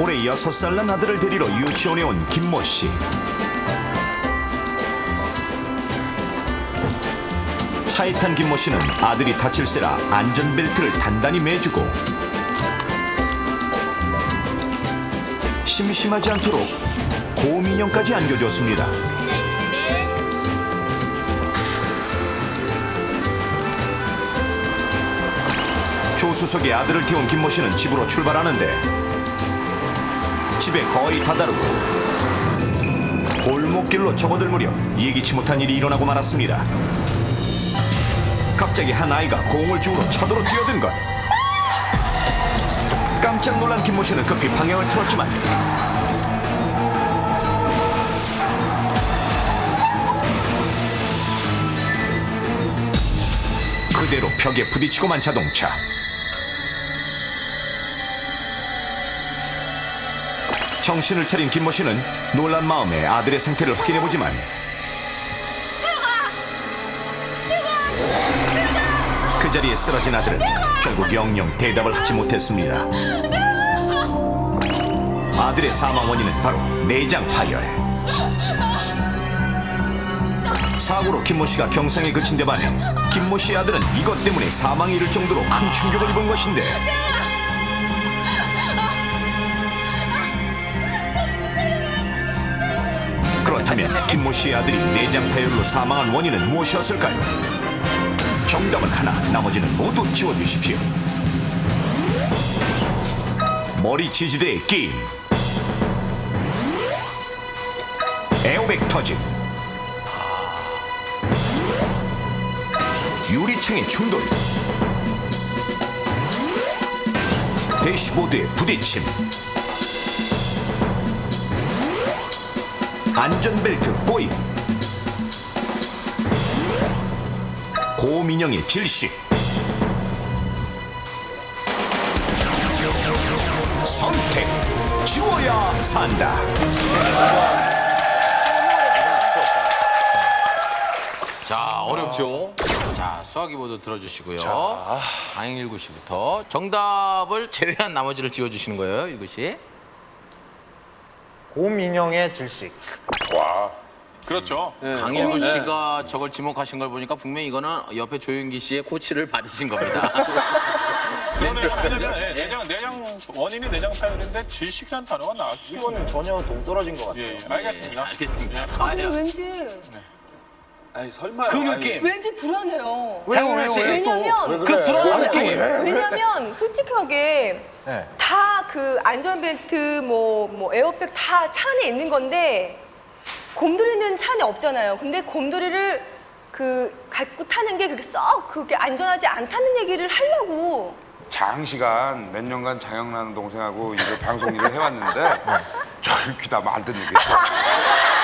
올해 6살 난 아들을 데리러 유치원에 온 김모 씨. 차에 탄 김모 씨는 아들이 다칠세라 안전벨트를 단단히 매주고 심심하지 않도록 곰인형까지 안겨줬습니다. 조수석에 아들을 태운 김모 씨는 집으로 출발하는데 집에 거의 다다르고 골목길로 접어들 무렵 예기치 못한 일이 일어나고 말았습니다. 갑자기 한 아이가 공을 주우러 차도로 뛰어든 것. 깜짝 놀란 김모 씨는 급히 방향을 틀었지만 그대로 벽에 부딪히고 만 자동차. 정신을 차린 김모 씨는 놀란 마음에 아들의 상태를 확인해보지만 그 자리에 쓰러진 아들은 결국 영영 대답을 하지 못했습니다. 아들의 사망 원인은 바로 내장 파열. 사고로 김모 씨가 경상에 그친 데 반해 김모 씨의 아들은 이것 때문에 사망에 이를 정도로 큰 충격을 입은 것인데 그렇다면 김모 씨의 아들이 내장 파열로 사망한 원인은 무엇이었을까요? 정답은 하나, 나머지는 모두 지워주십시오. 머리 지지대의 게임. 에어백 터짐. 유리창의 충돌. 대시보드의 부딪힘. 안전벨트 보임. 고민형의 질식. 선택. 지워야 산다. 자, 어렵죠? 자, 수학이 모두 들어주시고요. 강행 1구씨부터 정답을 제외한 나머지를 지워주시는 거예요, 1구씨. 곰인형의 질식. 그렇죠. 강일구 씨가 저걸 지목하신 걸 보니까 분명히 이거는 옆에 조윤기 씨의 코치를 받으신 겁니다. 내장 원인이 내장 파열인데 질식이라는 단어가 나왔죠. 이거는 전혀 동떨어진 것 같아요. 예, 알겠습니다. 알겠습니다. 아니 왠지 아이 설마. 그 느낌. 왠지 불안해요. 장훈아 씨. 왜냐면 그 불안한 느낌이. 왜냐면 솔직하게 네. 다 그 안전벨트 뭐 에어백 다 차 안에 있는 건데 곰돌이는 차 안에 없잖아요. 근데 곰돌이를 그 갖고 타는 게 그렇게 썩 그게 안전하지 않다는 얘기를 하려고. 장시간 몇 년간 장영란 동생하고 이제 방송 일을 해왔는데 절 귀담아 안 듣는 게 있어.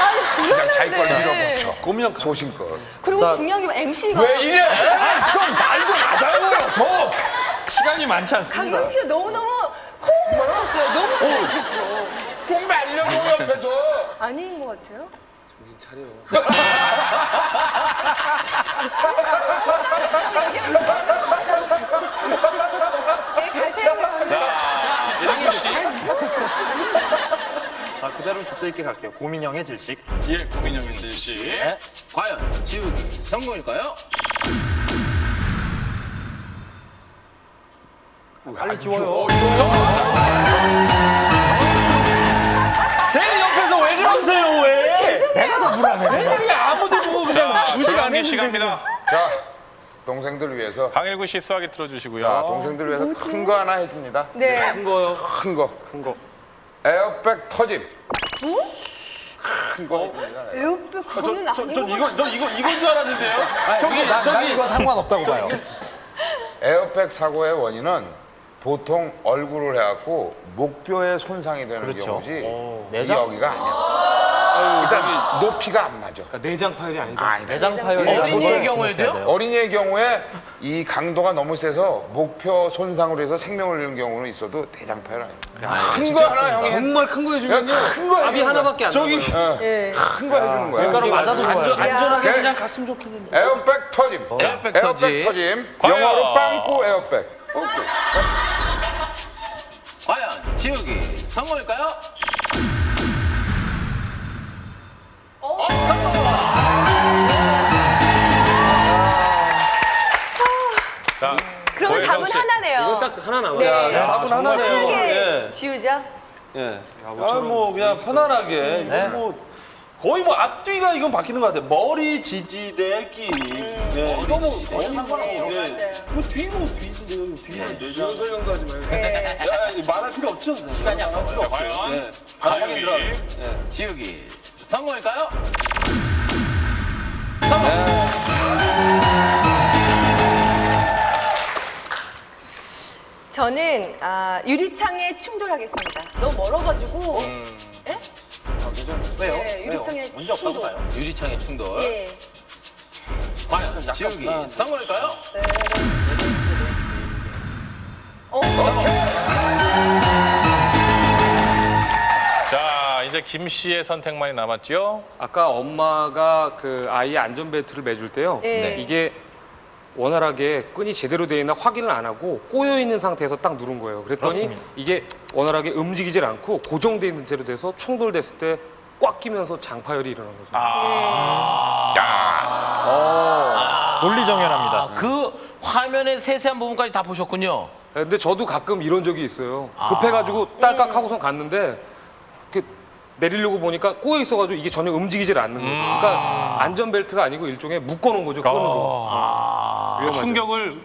아니 그냥 자기 걸 불안한데. 밀어붙여. 고민형 소신껏. 그리고 중요한 게 MC가 이래? 좀 말 좀 하자고요. 더. 시간이 많지 않습니다. 강영 씨가 너무너무 호흡을 맞췄어요. 너무 잘하셨어. 좀 말려줘 옆에서. 아닌 것 같아요? 네, 가세요. 이동규 씨. 자, 그대로 줏대 있게 갈게요. 곰인형의 질식. 예, 고민형의 질식. 과연 지우기 성공일까요? 빨리 지워요. 괜히 옆에서 왜 그러세요, 왜? 내가 더 불안해. 왜 아무도 보고 그냥 무시가 안 조윤기 했는데. 시간입니다. 자, 동생들 위해서. 강일구 씨 수학이 틀어주시고요. 자, 동생들 위해서 큰 거 하나 해줍니다. 네. 큰 거. 큰 거. 에어백 터짐. 큰 거 해줍니다. 에어백 그거는 아닌 것 같아요. 이건 줄 알았는데요? 저기 이거 상관없다고 봐요. 에어백 사고의 원인은 보통 얼굴을 해갖고 목뼈에 손상이 되는 그렇죠. 경우지 내장? 여기가 아니야. 일단 높이가 안 맞아. 내장 파열이 아니다. 아니다. 내장 파열이라는 어린이의 걸 경우에도요? 주목해야 돼요. 어린이의 경우에 이 강도가 너무 세서 목표 손상으로 해서 생명을 잃는 경우는 있어도 내장 파열 아니야. 큰 거 하나 형이 정말 큰 거 해주면요. 큰거 답이 하나밖에 안 나와요. 예. 큰 거 해주는 거야. 밀가루 맞아도 좋아요. 안전하게 그냥 갔으면 좋겠는데. 에어백 터짐. 에어백 터짐. 터짐. 과연? 영어로 빵꾸 에어백. 오케이. 과연 지우기 성공일까요? 자, 그러면 답은 씨. 하나네요. 이거 딱 하나 남아요. 네. 답은 하나네요. 편하게 지우자. 예. 뭐 그냥 편안하게 이건 뭐 거의 뭐 앞뒤가 이건 바뀌는 것 같아요. 머리 지지대 끼. 예. 이거 뭐 거의 상관없고. 예. 뭐 뒤는 뒤는 이런 설명도 하지 말고. 네. 말할 필요 없죠. 시간이 안 필요 없어요. 과연 예. 바로 지우기. 들어가요. 지우기 성공일까요? 저는 유리창에 충돌하겠습니다. 너무 멀어가지고. 예? 왜요? 네, 유리창에 충돌. 유리창의 충돌. 예. 과연 지우기 성공일까요? 자, 이제 김 씨의 선택만이 남았죠? 아까 엄마가 그 아이 안전벨트를 매줄 때요. 네. 이게 원활하게 끈이 제대로 되어 있나 확인을 안 하고 꼬여 있는 상태에서 딱 누른 거예요. 그랬더니 그렇습니다. 이게 원활하게 움직이질 않고 고정되어 있는 채로 돼서 충돌됐을 때 꽉 끼면서 장파열이 일어난 거죠. 논리정연합니다. 그 화면의 세세한 부분까지 다 보셨군요. 근데 저도 가끔 이런 적이 있어요. 급해가지고 딸깍 하고선 갔는데 이렇게 내리려고 보니까 꼬여 있어가지고 이게 전혀 움직이질 않는 거죠. 그러니까 안전벨트가 아니고 일종의 묶어놓은 거죠. 끈으로. 위험하죠. 충격을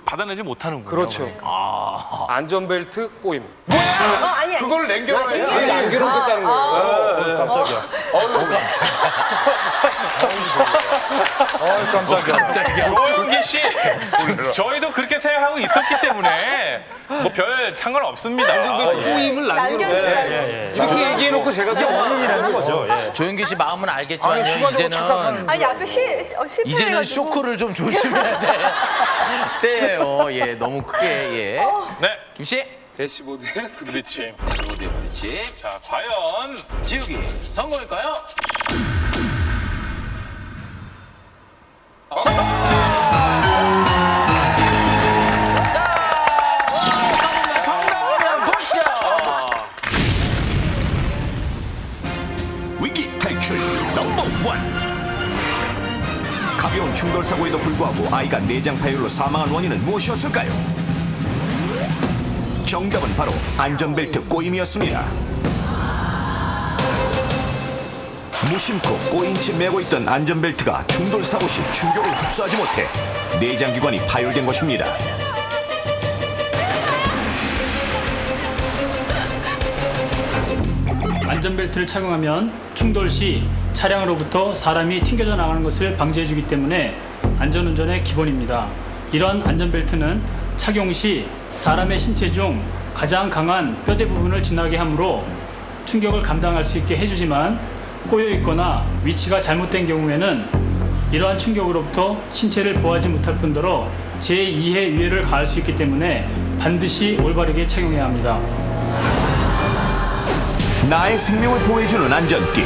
받아내지 못하는 거예요. 그렇죠. 안전벨트 꼬임. 아니야. 그걸 남겨놔야 아니, 남겨놓겠다는 거예요. 깜짝이야. 깜짝이야. 노영기 씨, 저희도 그렇게 생각하고 있었기 때문에 뭐 별 상관없습니다. 안전벨트 꼬임을 남겨놓고 이렇게 얘기해놓고 제가 원인이라는 거죠. 예. 조영기 씨 마음은 알겠지만요. 아니 앞에 실패해가지고. 이제는 쇼크를 좀 조심해야 돼. 때예요. 예, 너무 크게 예. 네, 김 씨. 대시보드에 부딪힘. 대시보드에 부딪힘. 자, 과연 지우기 성공일까요? 자, 정답은 보시죠. 위기 탈출 넘버 원. 가벼운 충돌 사고에도 불구하고 아이가 내장 파열로 사망한 원인은 무엇이었을까요? 정답은 바로 안전벨트 꼬임이었습니다. 무심코 꼬인 채 매고 있던 안전벨트가 충돌 사고 시 충격을 흡수하지 못해 내장기관이 파열된 것입니다. 안전벨트를 착용하면 충돌 시 차량으로부터 사람이 튕겨져 나가는 것을 방지해주기 때문에 안전운전의 기본입니다. 이런 안전벨트는 착용 시 사람의 신체 중 가장 강한 뼈대 부분을 지나게 하므로 충격을 감당할 수 있게 해주지만 꼬여 있거나 위치가 잘못된 경우에는 이러한 충격으로부터 신체를 보호하지 못할 뿐더러 제2의 위해를 가할 수 있기 때문에 반드시 올바르게 착용해야 합니다. 나의 생명을 보호해주는 안전띠.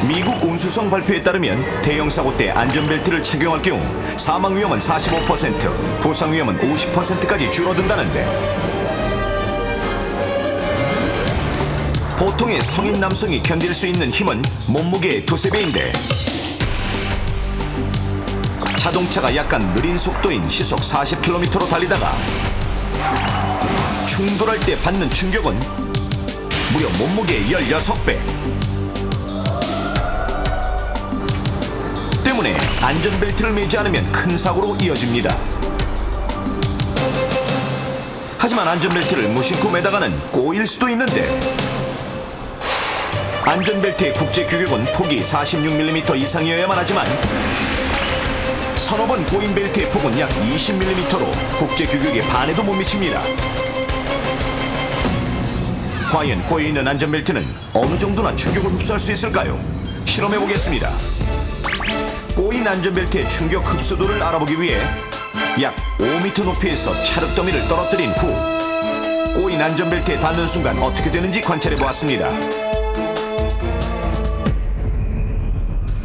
미국 운수성 발표에 따르면 대형 사고 때 안전벨트를 착용할 경우 사망 위험은 45%, 부상 위험은 50%까지 줄어든다는데 보통의 성인 남성이 견딜 수 있는 힘은 몸무게의 2~3배인데 자동차가 약간 느린 속도인 시속 40km로 달리다가 충돌할 때 받는 충격은 무려 몸무게의 16배. 때문에 안전벨트를 매지 않으면 큰 사고로 이어집니다. 하지만 안전벨트를 무심코 매다가는 꼬일 수도 있는데 안전벨트의 국제 규격은 폭이 46mm 이상이어야만 하지만 서너 번 꼬인 벨트의 폭은 약 20mm로 국제 규격의 반에도 못 미칩니다. 과연 꼬여있는 안전벨트는 어느 정도나 충격을 흡수할 수 있을까요? 실험해보겠습니다. 꼬인 안전벨트의 충격 흡수도를 알아보기 위해 약 5m 높이에서 찰흙 더미를 떨어뜨린 후 꼬인 안전벨트에 닿는 순간 어떻게 되는지 관찰해보았습니다.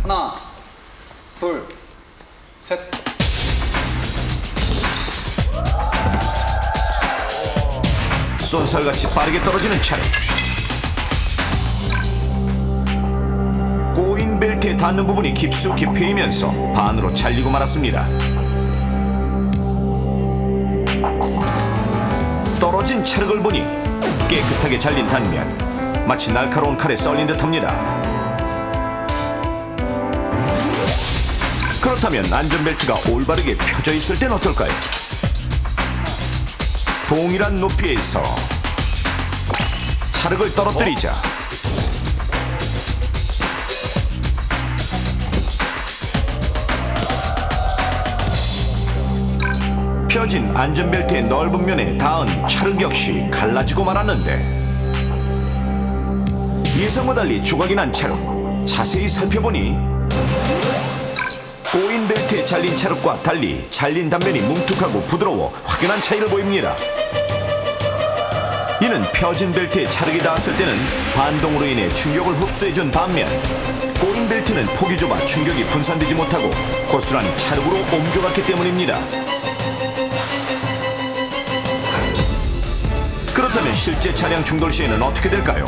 하나, 둘, 셋. 쏜살같이 빠르게 떨어지는 차량. 꼬인 벨트에 닿는 부분이 깊숙이 패이면서 반으로 잘리고 말았습니다. 떨어진 차력을 보니 깨끗하게 잘린 단면 마치 날카로운 칼에 썰린 듯합니다. 그렇다면 안전벨트가 올바르게 펴져 있을 땐 어떨까요? 동일한 높이에서 차력을 떨어뜨리자 펴진 안전벨트의 넓은 면에 닿은 차력 역시 갈라지고 말았는데 예상과 달리 조각이 난 차력. 자세히 살펴보니 꼬인 벨트에 잘린 차력과 달리 잘린 단면이 뭉툭하고 부드러워 확연한 차이를 보입니다. 이는 펴진 벨트에 차력이 닿았을 때는 반동으로 인해 충격을 흡수해준 반면 꼬인 벨트는 폭이 좁아 충격이 분산되지 못하고 고스란히 차력으로 옮겨갔기 때문입니다. 그렇다면 실제 차량 충돌 시에는 어떻게 될까요?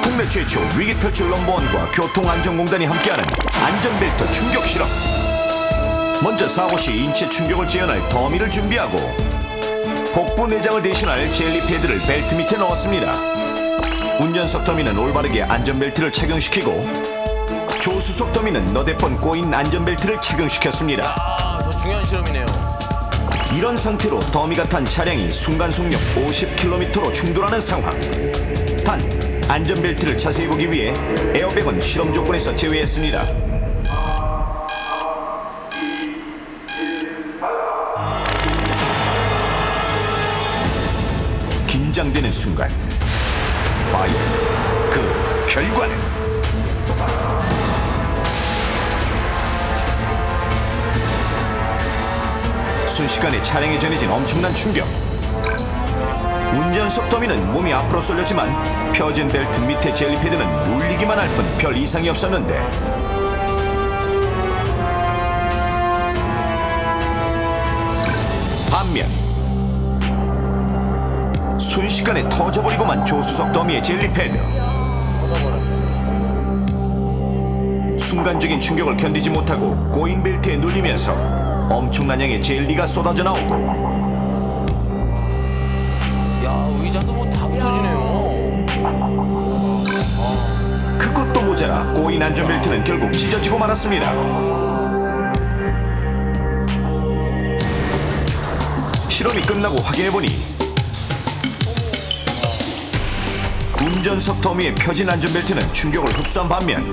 국내 최초 위기탈출 넘버원과 교통안전공단이 함께하는 안전벨트 충격 실험. 먼저 사고 시 인체 충격을 재현할 더미를 준비하고 복부 내장을 대신할 젤리 패드를 벨트 밑에 넣었습니다. 운전석 더미는 올바르게 안전벨트를 착용시키고 조수석 더미는 너댓 번 꼬인 안전벨트를 착용시켰습니다. 저 중요한 실험이네요. 이런 상태로 더미가 탄 차량이 순간 속력 50km로 충돌하는 상황. 단, 안전벨트를 자세히 보기 위해 에어백은 실험 조건에서 제외했습니다. 긴장되는 순간, 과연 그 결과는? 순식간에 차량에 전해진 엄청난 충격. 운전석 더미는 몸이 앞으로 쏠렸지만 펴진 벨트 밑에 젤리 패드는 눌리기만 할 뿐 별 이상이 없었는데 반면 순식간에 터져버리고만 조수석 더미의 젤리 패드. 순간적인 충격을 견디지 못하고 꼬인 벨트에 눌리면서 엄청난 양의 젤리가 쏟아져 나오고 야, 의자도 뭐 다 부서지네요. 그것도 모자라 꼬인 안전벨트는 결국 찢어지고 말았습니다. 실험이 끝나고 확인해보니 운전석 더미에 펴진 안전벨트는 충격을 흡수한 반면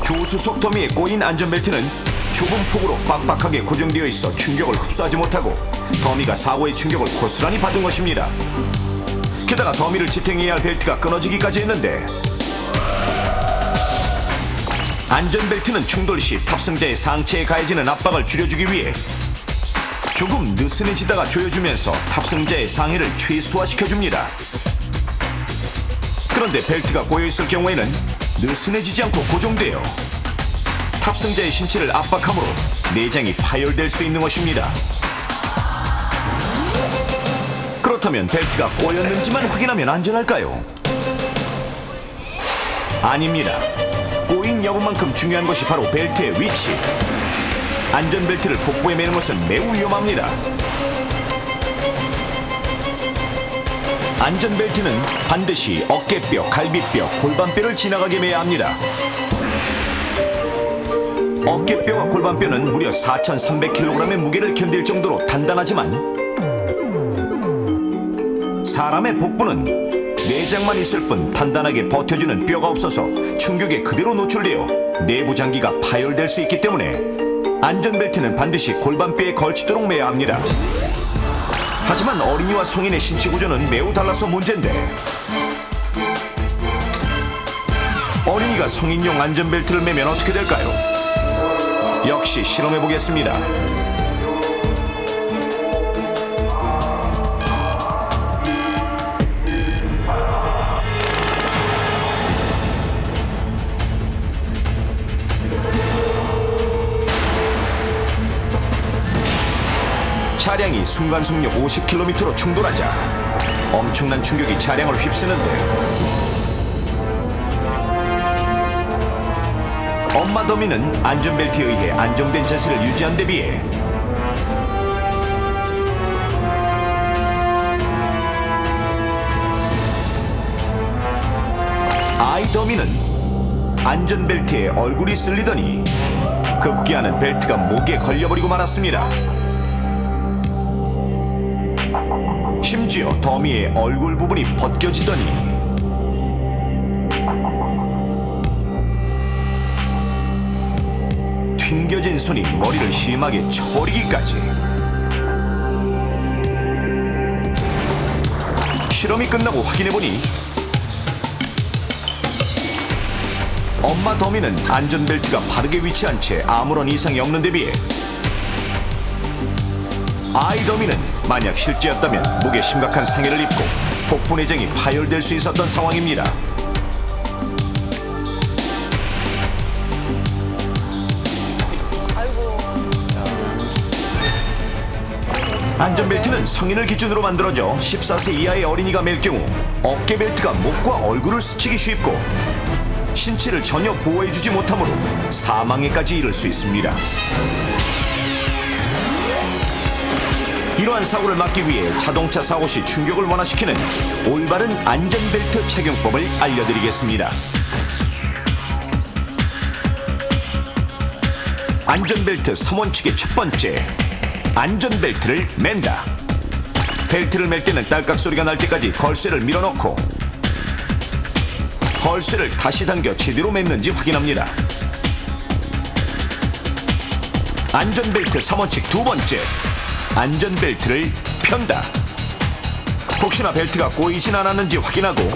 조수석 더미에 꼬인 안전벨트는 좁은 폭으로 빡빡하게 고정되어 있어 충격을 흡수하지 못하고 더미가 사고의 충격을 고스란히 받은 것입니다. 게다가 더미를 지탱해야 할 벨트가 끊어지기까지 했는데 안전벨트는 충돌 시 탑승자의 상체에 가해지는 압박을 줄여주기 위해 조금 느슨해지다가 조여주면서 탑승자의 상해를 최소화시켜줍니다. 그런데 벨트가 꼬여있을 경우에는 느슨해지지 않고 고정되어 탑승자의 신체를 압박함으로 내장이 파열될 수 있는 것입니다. 그렇다면 벨트가 꼬였는지만 확인하면 안전할까요? 아닙니다. 꼬인 여부만큼 중요한 것이 바로 벨트의 위치. 안전벨트를 복부에 매는 것은 매우 위험합니다. 안전벨트는 반드시 어깨뼈, 갈비뼈, 골반뼈를 지나가게 매야 합니다. 어깨뼈와 골반뼈는 무려 4,300kg의 무게를 견딜 정도로 단단하지만 사람의 복부는 내장만 있을 뿐 단단하게 버텨주는 뼈가 없어서 충격에 그대로 노출되어 내부 장기가 파열될 수 있기 때문에 안전벨트는 반드시 골반뼈에 걸치도록 매야 합니다. 하지만 어린이와 성인의 신체 구조는 매우 달라서 문제인데 어린이가 성인용 안전벨트를 매면 어떻게 될까요? 역시 실험해보겠습니다. 차량이 순간속력 50km로 충돌하자 엄청난 충격이 차량을 휩쓰는데 엄마 더미는 안전벨트에 의해 안정된 자세를 유지한 데 비해 아이 더미는 안전벨트에 얼굴이 쓸리더니 급기야는 벨트가 목에 걸려버리고 말았습니다. 심지어 더미의 얼굴 부분이 벗겨지더니 튕겨진 손이 머리를 심하게 쳐버리기까지. 실험이 끝나고 확인해보니 엄마 더미는 안전벨트가 바르게 위치한 채 아무런 이상이 없는 데 비해 아이 더미는 만약 실제였다면 목에 심각한 상해를 입고 복부 내장이 파열될 수 있었던 상황입니다. 안전벨트는 성인을 기준으로 만들어져 14세 이하의 어린이가 맬 경우 어깨 벨트가 목과 얼굴을 스치기 쉽고 신체를 전혀 보호해주지 못하므로 사망에까지 이를 수 있습니다. 이러한 사고를 막기 위해 자동차 사고 시 충격을 완화시키는 올바른 안전벨트 착용법을 알려드리겠습니다. 안전벨트 3원칙의 첫 번째, 안전벨트를 맨다. 벨트를 맬 때는 딸깍 소리가 날 때까지 걸쇠를 밀어넣고 걸쇠를 다시 당겨 제대로 맸는지 확인합니다. 안전벨트 3원칙 두 번째, 안전벨트를 편다. 혹시나 벨트가 꼬이진 않았는지 확인하고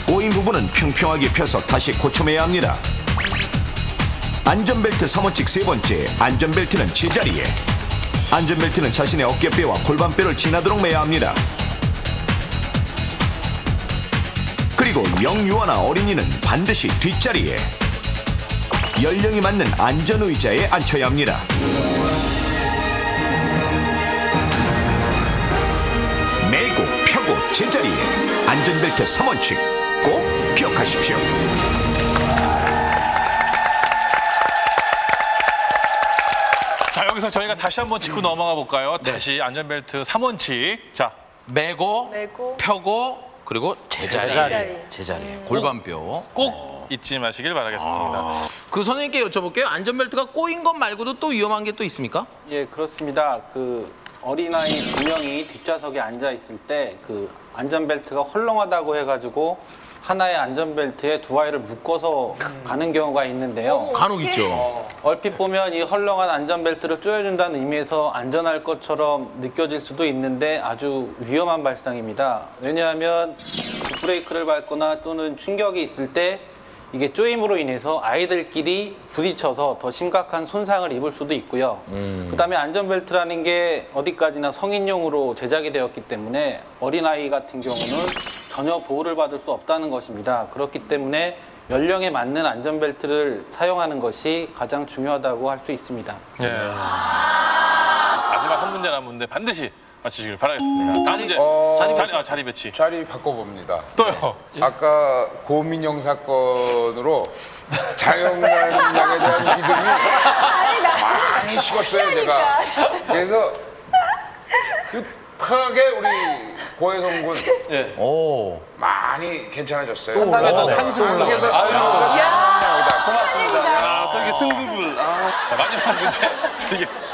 꼬인 부분은 평평하게 펴서 다시 고쳐매야 합니다. 안전벨트 3원칙 세 번째, 안전벨트는 제자리에. 안전벨트는 자신의 어깨뼈와 골반뼈를 지나도록 매야 합니다. 그리고 영유아나 어린이는 반드시 뒷자리에 연령이 맞는 안전의자에 앉혀야 합니다. 매고 펴고 제자리에 안전벨트 3원칙 꼭 기억하십시오. 자, 여기서 저희가 다시 한번 짚고 넘어가 볼까요? 다시 안전벨트 3원칙. 자, 매고, 펴고, 그리고 제자리에. 골반뼈. 꼭 잊지 마시길 바라겠습니다. 그 선생님께 여쭤볼게요. 안전벨트가 꼬인 것 말고도 또 위험한 게 또 있습니까? 예, 그렇습니다. 그 어린아이 2명이 뒷좌석에 앉아 있을 때 그 안전벨트가 헐렁하다고 해가지고 하나의 안전벨트에 두 아이를 묶어서 가는 경우가 있는데요. 간혹 있죠. 얼핏 보면 이 헐렁한 안전벨트를 조여준다는 의미에서 안전할 것처럼 느껴질 수도 있는데 아주 위험한 발상입니다. 왜냐하면 브레이크를 밟거나 또는 충격이 있을 때 이게 조임으로 인해서 아이들끼리 부딪혀서 더 심각한 손상을 입을 수도 있고요. 그다음에 안전벨트라는 게 어디까지나 성인용으로 제작이 되었기 때문에 어린아이 같은 경우는 전혀 보호를 받을 수 없다는 것입니다. 그렇기 때문에 연령에 맞는 안전벨트를 사용하는 것이 가장 중요하다고 할 수 있습니다. 네. 마지막 한 문제 남았는데 반드시 맞추시길 바라겠습니다. 다음 문제. 자리 배치. 자리 바꿔봅니다. 또요. 아까 고민영 사건으로 자영란 양에 대한 믿음이 많이 식었어요, 제가. 그래서 급하게 우리 고혜성 군 오. 많이 괜찮아졌어요. 단계 더 상승을 고맙습니다. 아, 또 이게 승부를. 자, 마지막 문제 드리겠습니다.